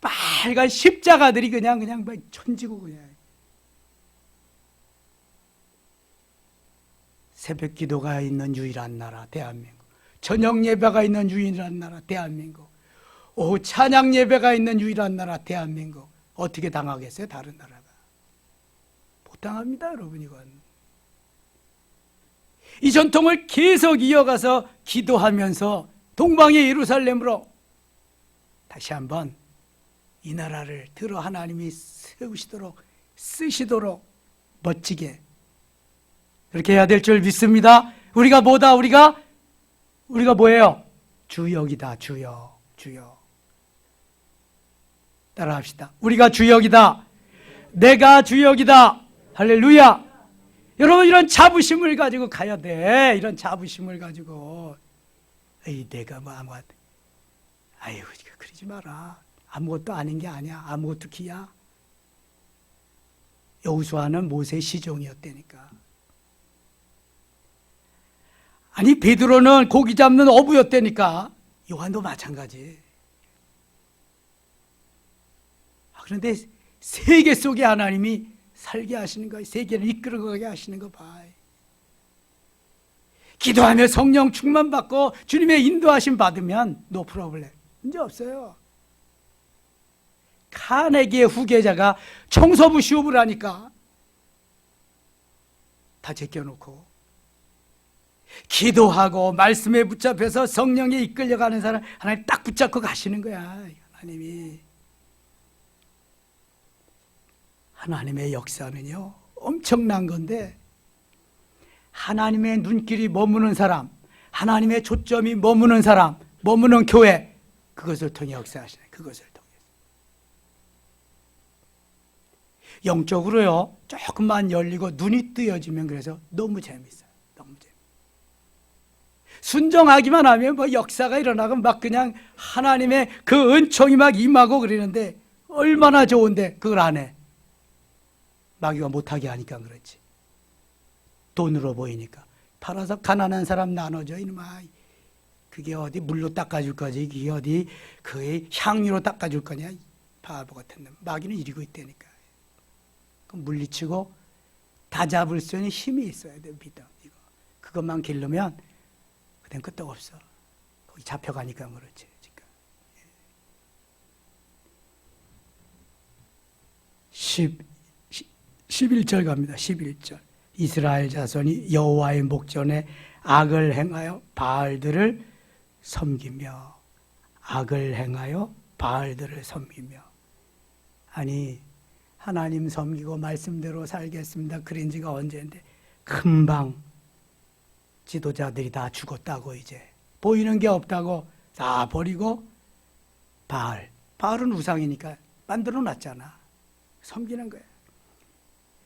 빨간 십자가들이 그냥 막 천지고 그냥. 새벽 기도가 있는 유일한 나라 대한민국. 저녁 예배가 있는 유일한 나라 대한민국. 오후 찬양 예배가 있는 유일한 나라 대한민국. 어떻게 당하겠어요? 다른 나라가. 못 당합니다, 여러분. 이건. 이 전통을 계속 이어가서 기도하면서 동방의 예루살렘으로 다시 한번 이 나라를 들어 하나님이 세우시도록 쓰시도록 멋지게 그렇게 해야 될 줄 믿습니다. 우리가 뭐다? 우리가 뭐예요? 주역이다. 주역. 따라합시다. 우리가 주역이다. 내가 주역이다. 할렐루야. 여러분, 이런 자부심을 가지고 가야 돼. 이런 자부심을 가지고. 에이, 내가 뭐 아무것도, 아유, 그러지 마라. 아무것도 아닌 게 아니야. 아무것도 기야. 여호수아는 모세의 시종이었다니까. 아니, 베드로는 고기 잡는 어부였다니까. 요한도 마찬가지. 그런데 세계 속에 하나님이 살게 하시는 거예요. 세계를 이끌어가게 하시는 거 봐. 기도하며 성령 충만 받고 주님의 인도하심 받으면 no problem. 문제 없어요. 카네기의 후계자가 청소부 시험을 하니까 다 제껴놓고 기도하고 말씀에 붙잡혀서 성령에 이끌려가는 사람 하나님 딱 붙잡고 가시는 거야. 하나님의 역사는요 엄청난 건데, 하나님의 눈길이 머무는 사람, 하나님의 초점이 머무는 사람, 머무는 교회, 그것을 통해 역사하시는, 그것을 통해서 영적으로요 조금만 열리고 눈이 뜨여지면 그래서 너무 재밌어요. 너무 재밌어요. 순종하기만 하면 뭐 역사가 일어나고 막 그냥 하나님의 그 은총이 막 임하고 그러는데 얼마나 좋은데 그걸 안 해. 마귀가 못하게 하니까 그렇지. 돈으로 보이니까. 팔아서 가난한 사람 나눠줘. 이놈아. 그게 어디 물로 닦아줄 거지. 그게 어디 그의 향유로 닦아줄 거냐. 바보 같은 놈. 마귀는 이러고 있다니까. 그럼 물리치고 다 잡을 수 있는 힘이 있어야 돼. 믿음. 이거. 그것만 기르면 그땐 끝도 없어. 거기 잡혀가니까 그렇지. 지금. 11절 갑니다. 11절. 이스라엘 자손이 여호와의 목전에 악을 행하여 바알들을 섬기며, 악을 행하여 바알들을 섬기며. 아니, 하나님 섬기고 말씀대로 살겠습니다. 그런 지가 언제인데 금방 지도자들이 다 죽었다고. 이제 보이는 게 없다고 다 버리고 바알은 우상이니까 만들어 놨잖아. 섬기는 거야.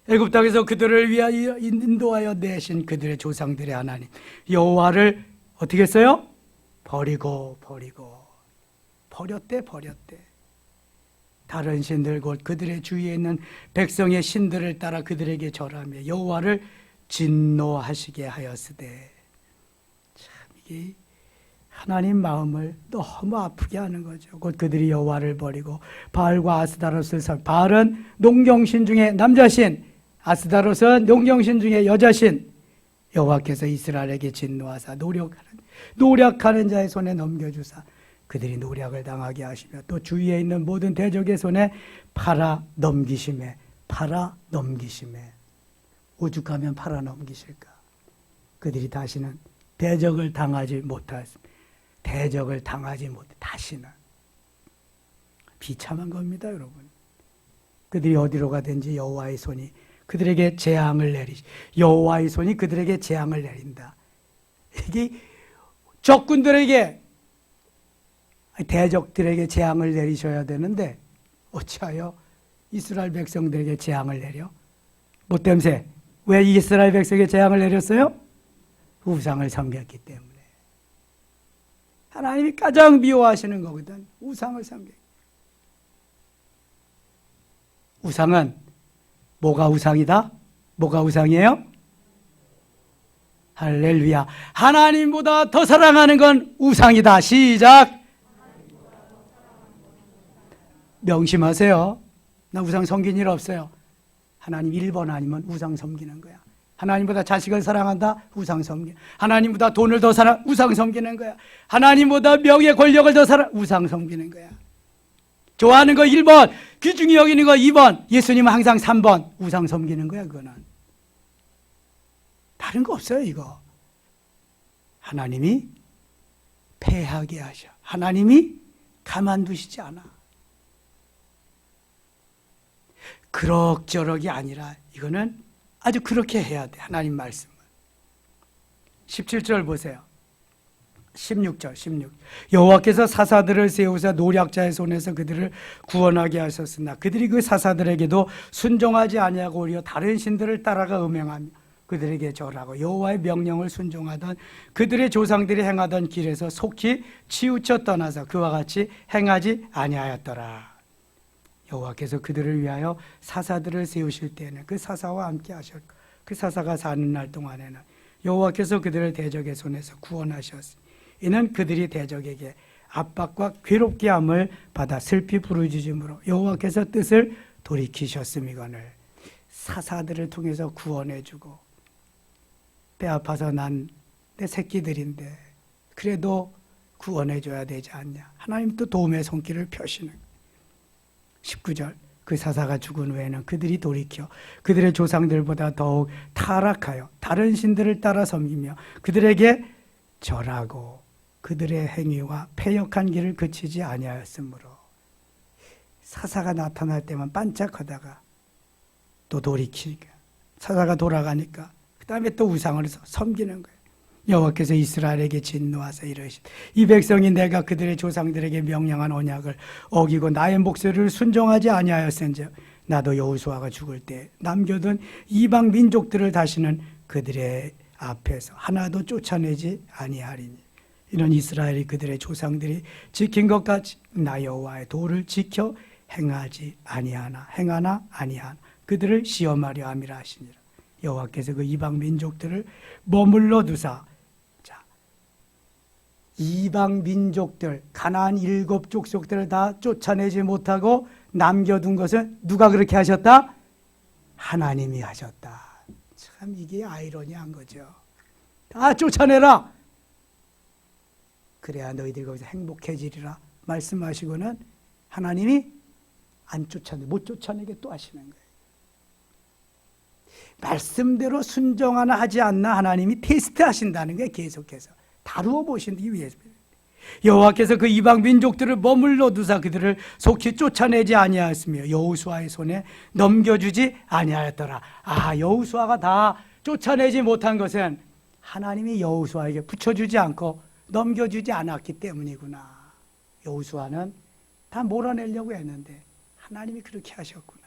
애굽 땅에서 그들을 위하여 인도하여 내신 그들의 조상들의 하나님 여호와를 어떻게 했어요? 버렸대. 다른 신들 곧 그들의 주위에 있는 백성의 신들을 따라 그들에게 절하며 여호와를 진노하시게 하였으되. 참, 이게 하나님 마음을 너무 아프게 하는 거죠. 곧 그들이 여호와를 버리고 바알과 아스다롯을 바알은 농경신 중에 남자신, 아스다롯은 농경신 중에 여자신. 여호와께서 이스라엘에게 진노하사 노력하는 자의 손에 넘겨주사 그들이 노력을 당하게 하시며 또 주위에 있는 모든 대적의 손에 팔아 넘기심에. 오죽하면 팔아 넘기실까. 그들이 다시는 대적을 당하지 못해. 다시는. 비참한 겁니다, 여러분. 그들이 어디로 가든지 여호와의 손이 그들에게 재앙을 여호와의 손이 그들에게 재앙을 내린다. 이게 적군들에게, 대적들에게 재앙을 내리셔야 되는데 어찌하여 이스라엘 백성들에게 재앙을 내려? 뭐 때문에? 왜 이스라엘 백성에게 재앙을 내렸어요? 우상을 섬겼기 때문에. 하나님이 가장 미워하시는 거거든. 우상을 섬겨. 우상은 뭐가 우상이다? 뭐가 우상이에요? 할렐루야. 하나님보다 더 사랑하는 건 우상이다. 시작. 명심하세요. 나 우상 섬긴 일 없어요. 하나님 1번 아니면 우상 섬기는 거야. 하나님보다 자식을 사랑한다? 우상 섬기. 하나님보다 돈을 더 우상 섬기는 거야. 하나님보다 명예 권력을 더 우상 섬기는 거야. 좋아하는 거 1번, 귀중히 여기는 거 2번, 예수님은 항상 3번. 우상 섬기는 거야, 그거는. 다른 거 없어요, 이거. 하나님이 패하게 하셔. 하나님이 가만두시지 않아. 그럭저럭이 아니라 이거는 아주 그렇게 해야 돼. 하나님 말씀은. 17절 보세요. 16절 16. 여호와께서 사사들을 세우사 노략자의 손에서 그들을 구원하게 하셨으나 그들이 그 사사들에게도 순종하지 아니하고 오히려 다른 신들을 따라가 음행하며 그들에게 절하고 여호와의 명령을 순종하던 그들의 조상들이 행하던 길에서 속히 치우쳐 떠나서 그와 같이 행하지 아니하였더라. 여호와께서 그들을 위하여 사사들을 세우실 때에는 그 사사와 함께 하셨고 그 사사가 사는 날 동안에는 여호와께서 그들을 대적의 손에서 구원하셨으니 이는 그들이 대적에게 압박과 괴롭게 함을 받아 슬피 부르짖음으로 여호와께서 뜻을 돌이키셨음이거늘. 사사들을 통해서 구원해주고 배 아파서 난 내 새끼들인데 그래도 구원해줘야 되지 않냐. 하나님 또 도움의 손길을 펴시는. 19절 그 사사가 죽은 후에는 그들이 돌이켜 그들의 조상들보다 더욱 타락하여 다른 신들을 따라 섬기며 그들에게 절하고 그들의 행위와 패역한 길을 그치지 아니하였으므로. 사사가 나타날 때만 반짝하다가 또 돌이키니까 사사가 돌아가니까 그 다음에 또 우상을 섬기는 거예요. 여호와께서 이스라엘에게 진노하사 이르시되 이 백성이 내가 그들의 조상들에게 명령한 언약을 어기고 나의 목소리를 순종하지 아니하였은즉 나도 여호수아가 죽을 때 남겨둔 이방 민족들을 다시는 그들의 앞에서 하나도 쫓아내지 아니하리니 이는 이스라엘이 그들의 조상들이 지킨 것 같이 나 여호와의 도를 지켜 행하나 아니하나 그들을 시험하려 함이라 하시니라. 여호와께서 그 이방 민족들을 머물러 두사. 자, 이방 민족들 가나안 7 족속들을 다 쫓아내지 못하고 남겨둔 것은 누가 그렇게 하셨다? 하나님이 하셨다. 참 이게 아이러니한 거죠. 다 쫓아내라. 그래야 너희들 거기서 행복해지리라 말씀하시고는 하나님이 못 쫓아내게 또 하시는 거예요. 말씀대로 순종하나 하지 않나 하나님이 테스트하신다는 거예요. 계속해서 다루어 보시기 위해서. 여호와께서 그 이방 민족들을 머물러 두사 그들을 속히 쫓아내지 아니하였으며 여호수아의 손에 넘겨주지 아니하였더라. 여호수아가 다 쫓아내지 못한 것은 하나님이 여호수아에게 붙여주지 않고 넘겨주지 않았기 때문이구나. 여호수아는 다 몰아내려고 했는데 하나님이 그렇게 하셨구나.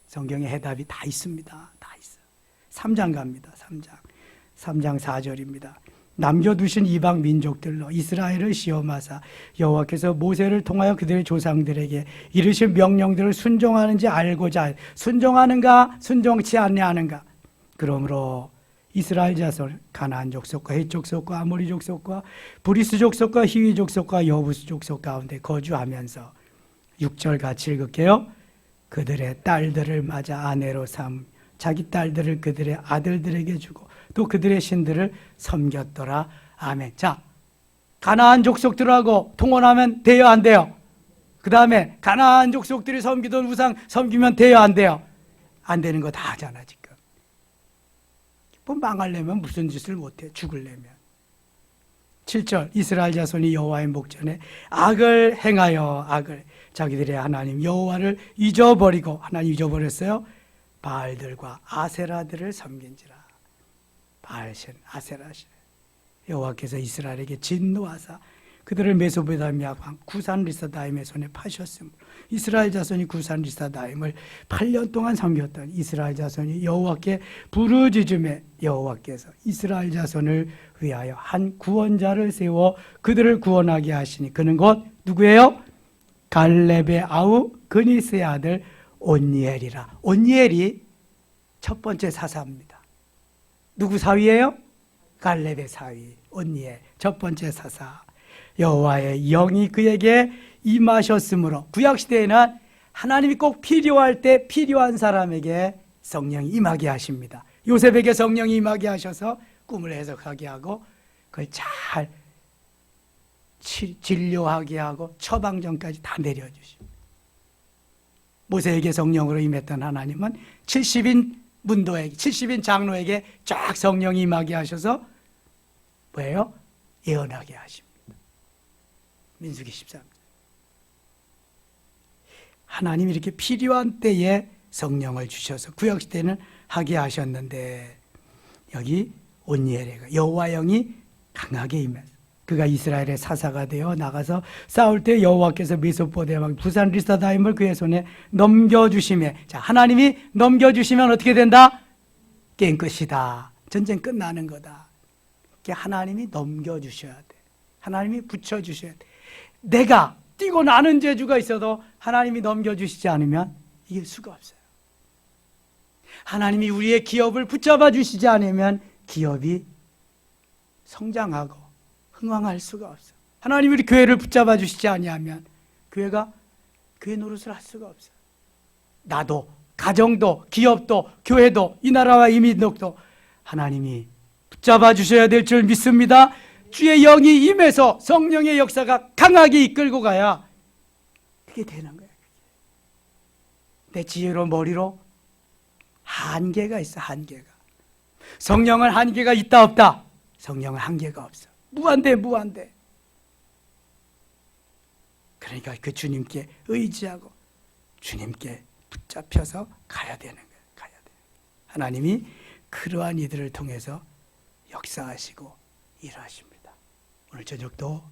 성경에 해답이 다 있습니다. 다 있어요. 3장 갑니다. 3장 4절입니다. 남겨두신 이방 민족들로 이스라엘을 시험하사 여호와께서 모세를 통하여 그들의 조상들에게 이르신 명령들을 순종하는지 알고자 순종하는가 순종치 아니하는가. 그러므로 이스라엘 자손 가나안 족속과 헷 족속과 아모리 족속과 브리스 족속과 히위 족속과 여부스 족속 가운데 거주하면서 6절 같이 읽을게요. 그들의 딸들을 맞아 아내로 삼 자기 딸들을 그들의 아들들에게 주고 또 그들의 신들을 섬겼더라. 아멘. 자, 가나안 족속들하고 통혼하면 돼요, 안 돼요? 그 다음에 가나안 족속들이 섬기던 우상 섬기면 돼요, 안 돼요? 안 되는 거 다 하잖아 지금. 뭐 망하려면 무슨 짓을 못해, 죽으려면. 7절 이스라엘 자손이 여호와의 목전에 악을 행하여 자기들의 하나님 여호와를 잊어버리고, 하나님 잊어버렸어요. 바알들과 아세라들을 섬긴지라. 바알신 아세라신. 여호와께서 이스라엘에게 진노하사 그들을 메소포타미아 왕 구산 리사다임의 손에 파셨으므로 이스라엘 자손이 구산 리사다임을 8년 동안 섬겼던 이스라엘 자손이 여호와께 부르짖음에 여호와께서 이스라엘 자손을 위하여 한 구원자를 세워 그들을 구원하게 하시니 그는 곧 누구예요? 갈렙의 아우 그니스의 아들 온니엘이라. 온니엘이 첫 번째 사사입니다. 누구 사위예요? 갈렙의 사위 온니엘 첫 번째 사사. 여호와의 영이 그에게 임하셨으므로, 구약시대에는 하나님이 꼭 필요할 때 필요한 사람에게 성령이 임하게 하십니다. 요셉에게 성령이 임하게 하셔서 꿈을 해석하게 하고 그걸 잘 진료하게 하고 처방전까지 다 내려주십니다. 모세에게 성령으로 임했던 하나님은 70인 문도에게, 70인 장로에게 쫙 성령이 임하게 하셔서 뭐예요? 예언하게 하십니다. 민수기 13장. 하나님이 이렇게 필요한 때에 성령을 주셔서 구역시대는 하게 하셨는데, 여기 온니엘에게 여호와 영이 강하게 임해서 그가 이스라엘의 사사가 되어 나가서 싸울 때 여호와께서 메소포타미아 부산 리사다임을 그의 손에 넘겨주시매. 자, 하나님이 넘겨주시면 어떻게 된다? 게임 끝이다. 전쟁 끝나는 거다. 하나님이 넘겨주셔야 돼. 하나님이 붙여주셔야 돼. 내가 뛰고 나는 재주가 있어도 하나님이 넘겨주시지 않으면 이길 수가 없어요. 하나님이 우리의 기업을 붙잡아 주시지 않으면 기업이 성장하고 흥왕할 수가 없어요. 하나님이 우리 교회를 붙잡아 주시지 아니하면 교회가 교회 노릇을 할 수가 없어요. 나도, 가정도, 기업도, 교회도, 이 나라와 이민족도 하나님이 붙잡아 주셔야 될 줄 믿습니다. 주의 영이 임해서 성령의 역사가 강하게 이끌고 가야 그게 되는 거예요. 내 지혜로 머리로 한계가 있어. 한계가. 성령은 한계가 있다 없다? 성령은 한계가 없어. 무한대. 그러니까 그 주님께 의지하고 주님께 붙잡혀서 가야 되는 거예요. 가야 돼. 하나님이 그러한 이들을 통해서 역사하시고 일하십니다. 오늘 저녁도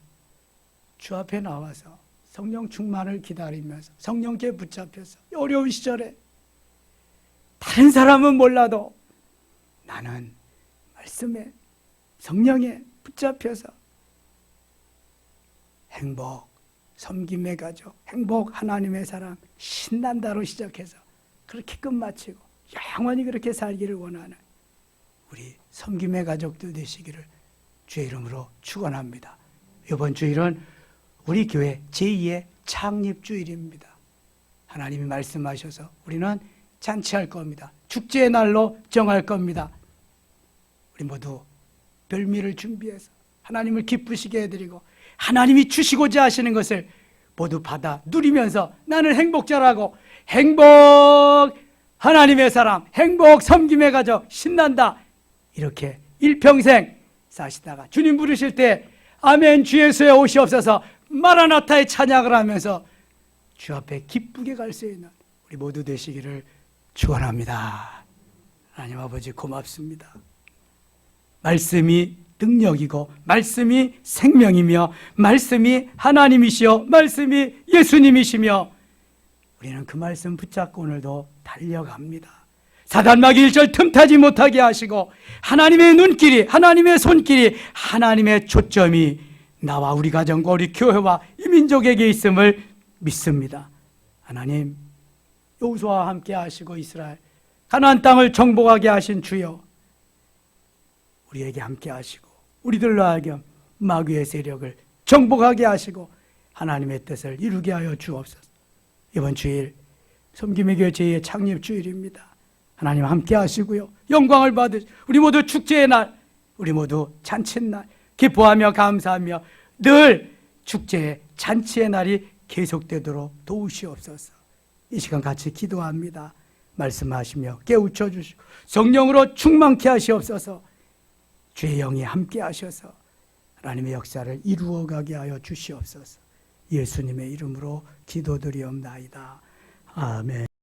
주 앞에 나와서 성령 충만을 기다리면서 성령께 붙잡혀서 어려운 시절에 다른 사람은 몰라도 나는 말씀에 성령에 붙잡혀서 행복, 섬김의 가족, 행복, 하나님의 사람, 신난다로 시작해서 그렇게 끝마치고 영원히 그렇게 살기를 원하는 우리 섬김의 가족들 되시기를 주의 이름으로 축원합니다. 이번 주일은 우리 교회 제2의 창립주일입니다. 하나님이 말씀하셔서 우리는 잔치할 겁니다. 축제의 날로 정할 겁니다. 우리 모두 별미를 준비해서 하나님을 기쁘시게 해드리고 하나님이 주시고자 하시는 것을 모두 받아 누리면서 나는 행복자라고, 행복 하나님의 사람, 행복 섬김의 가족, 신난다, 이렇게 일평생 사시다가 주님 부르실 때 아멘 주 예수의 오시옵소서 마라나타의 찬양을 하면서 주 앞에 기쁘게 갈 수 있는 우리 모두 되시기를 축원합니다. 하나님 아버지 고맙습니다. 말씀이 능력이고 말씀이 생명이며 말씀이 하나님이시여 말씀이 예수님이시며 우리는 그 말씀 붙잡고 오늘도 달려갑니다. 사단마귀 일절 틈타지 못하게 하시고 하나님의 눈길이, 하나님의 손길이, 하나님의 초점이 나와 우리 가정과 우리 교회와 이 민족에게 있음을 믿습니다. 하나님 여호수아와 함께 하시고 이스라엘 가나안 땅을 정복하게 하신 주여, 우리에게 함께 하시고 우리들로 하여금 마귀의 세력을 정복하게 하시고 하나님의 뜻을 이루게 하여 주옵소서. 이번 주일 섬김의 교회 제2의 창립 주일입니다. 하나님 함께 하시고요, 영광을 받으시고 우리 모두 축제의 날, 우리 모두 잔치의 날 기뻐하며 감사하며 늘 축제의 잔치의 날이 계속되도록 도우시옵소서. 이 시간 같이 기도합니다. 말씀하시며 깨우쳐 주시고 성령으로 충만케 하시옵소서. 주의 영이 함께 하셔서 하나님의 역사를 이루어가게 하여 주시옵소서. 예수님의 이름으로 기도드리옵나이다. 아멘.